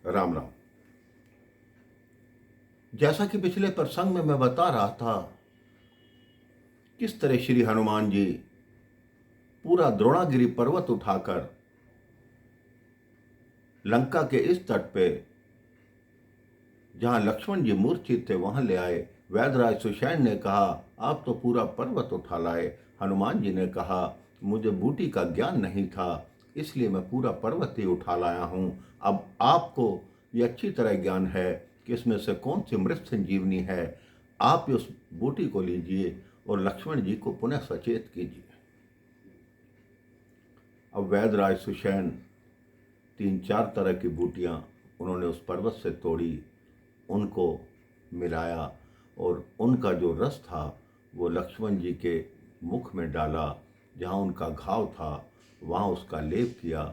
राम राम। जैसा कि पिछले प्रसंग में मैं बता रहा था, किस तरह श्री हनुमान जी पूरा द्रोणागिरी पर्वत उठाकर लंका के इस तट पे जहां लक्ष्मण जी मूर्छित थे वहां ले आए। वैदराज सुषैण ने कहा, आप तो पूरा पर्वत उठा लाए। हनुमान जी ने कहा, मुझे बूटी का ज्ञान नहीं था, इसलिए मैं पूरा पर्वत ही उठा लाया हूं। अब आपको ये अच्छी तरह ज्ञान है कि इसमें से कौन सी मृत संजीवनी है। आप उस बूटी को लीजिए और लक्ष्मण जी को पुनः सचेत कीजिए। अब वैदराज सुषैण 3-4 तरह की बूटियां उन्होंने उस पर्वत से तोड़ी, उनको मिलाया और उनका जो रस था वो लक्ष्मण जी के मुख में डाला। जहाँ उनका घाव था वहाँ उसका लेप किया।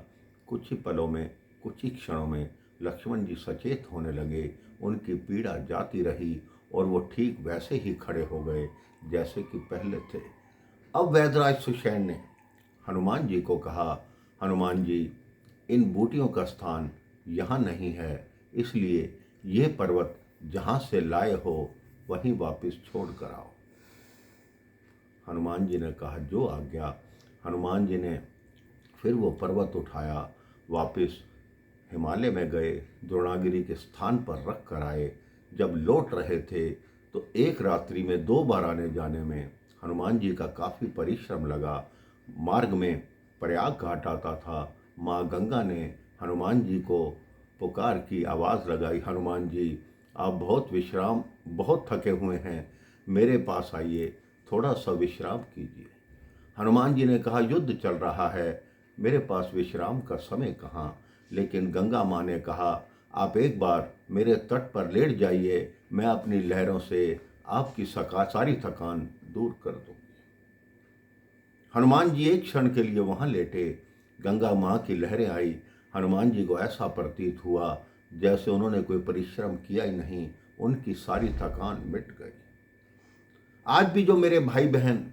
कुछ ही पलों में, कुछ ही क्षणों में लक्ष्मण जी सचेत होने लगे। उनकी पीड़ा जाती रही और वो ठीक वैसे ही खड़े हो गए जैसे कि पहले थे। अब वैदराज सुषैण ने हनुमान जी को कहा, हनुमान जी, इन बूटियों का स्थान यहाँ नहीं है, इसलिए ये पर्वत जहाँ से लाए हो वहीं वापस छोड़ कर आओ। हनुमान जी ने कहा, जो आज्ञा। हनुमान जी ने फिर वो पर्वत उठाया, वापस हिमालय में गए, द्रोणागिरी के स्थान पर रख कर आए। जब लौट रहे थे तो एक रात्रि में 2 बार आने जाने में हनुमान जी का काफ़ी परिश्रम लगा। मार्ग में प्रयाग घाट आता था। माँ गंगा ने हनुमान जी को पुकार की आवाज़ लगाई, हनुमान जी, आप बहुत थके हुए हैं, मेरे पास आइए, थोड़ा सा विश्राम कीजिए। हनुमान जी ने कहा, युद्ध चल रहा है, मेरे पास विश्राम का समय कहाँ। लेकिन गंगा माँ ने कहा, आप एक बार मेरे तट पर लेट जाइए, मैं अपनी लहरों से आपकी सारी थकान दूर कर दूंगी। हनुमान जी एक क्षण के लिए वहां लेटे। गंगा माँ की लहरें आई। हनुमान जी को ऐसा प्रतीत हुआ जैसे उन्होंने कोई परिश्रम किया ही नहीं, उनकी सारी थकान मिट गई। आज भी जो मेरे भाई बहन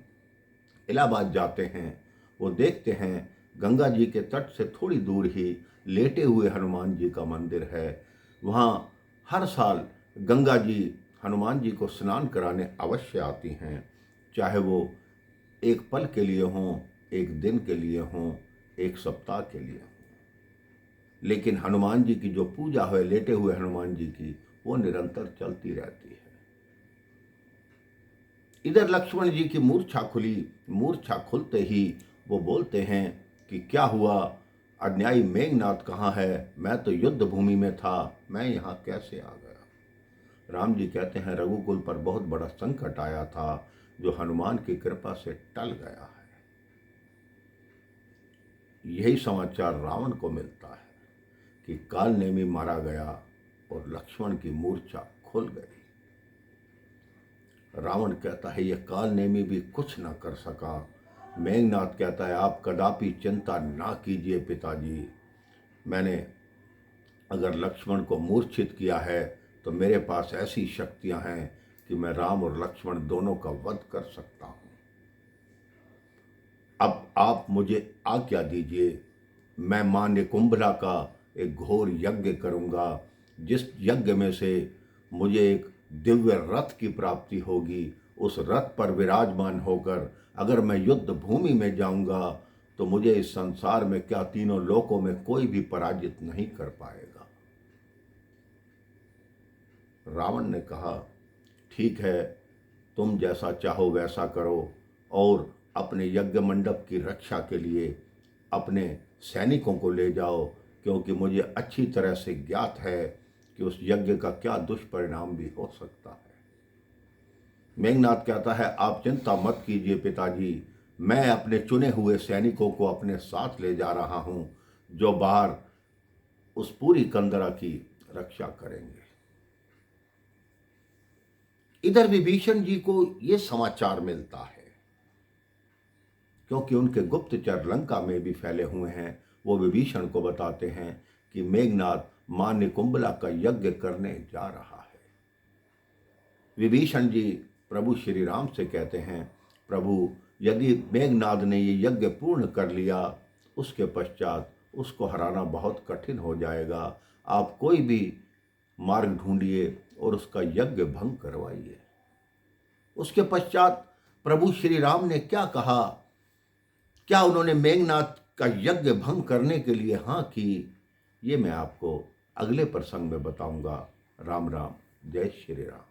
इलाहाबाद जाते हैं वो देखते हैं गंगा जी के तट से थोड़ी दूर ही लेटे हुए हनुमान जी का मंदिर है। वहाँ हर साल गंगा जी हनुमान जी को स्नान कराने अवश्य आती हैं, चाहे वो एक पल के लिए हों, एक दिन के लिए हों, एक सप्ताह के लिए हों। लेकिन हनुमान जी की जो पूजा है लेटे हुए हनुमान जी की, वो निरंतर चलती रहती है। इधर लक्ष्मण जी की मूर्छा खुली। मूर्छा खुलते ही वो बोलते हैं कि क्या हुआ, अन्यायी मेघनाथ कहाँ है, मैं तो युद्ध भूमि में था, मैं यहाँ कैसे आ गया। राम जी कहते हैं, रघुकुल पर बहुत बड़ा संकट आया था जो हनुमान की कृपा से टल गया है। यही समाचार रावण को मिलता है कि कालनेमी मारा गया और लक्ष्मण की मूर्छा खुल गई। रावण कहता है, यह कालनेमी भी कुछ न कर सका। मेघनाथ कहता है, आप कदापि चिंता ना कीजिए पिताजी, मैंने अगर लक्ष्मण को मूर्छित किया है तो मेरे पास ऐसी शक्तियां हैं कि मैं राम और लक्ष्मण दोनों का वध कर सकता हूं। अब आप मुझे आज्ञा दीजिए, मैं मां निकुंभला का एक घोर यज्ञ करूंगा, जिस यज्ञ में से मुझे एक दिव्य रथ की प्राप्ति होगी। उस रथ पर विराजमान होकर अगर मैं युद्ध भूमि में जाऊंगा तो मुझे इस संसार में क्या तीनों लोकों में कोई भी पराजित नहीं कर पाएगा। रावण ने कहा, ठीक है, तुम जैसा चाहो वैसा करो और अपने यज्ञ मंडप की रक्षा के लिए अपने सैनिकों को ले जाओ, क्योंकि मुझे अच्छी तरह से ज्ञात है कि उस यज्ञ का क्या दुष्परिणाम भी हो सकता है। मेघनाथ कहता है, आप चिंता मत कीजिए पिताजी, मैं अपने चुने हुए सैनिकों को अपने साथ ले जा रहा हूं, जो बाहर उस पूरी कंदरा की रक्षा करेंगे। इधर विभीषण जी को यह समाचार मिलता है, क्योंकि उनके गुप्तचर लंका में भी फैले हुए हैं। वो विभीषण को बताते हैं कि मेघनाथ मां निकुंभला का यज्ञ करने जा रहा है। विभीषण जी प्रभु श्री राम से कहते हैं, प्रभु, यदि मेघनाथ ने ये यज्ञ पूर्ण कर लिया उसके पश्चात उसको हराना बहुत कठिन हो जाएगा। आप कोई भी मार्ग ढूंढिए और उसका यज्ञ भंग करवाइए। उसके पश्चात प्रभु श्री राम ने क्या कहा, क्या उन्होंने मेघनाथ का यज्ञ भंग करने के लिए हाँ की, ये मैं आपको अगले प्रसंग में बताऊंगा। राम राम, जय श्री राम।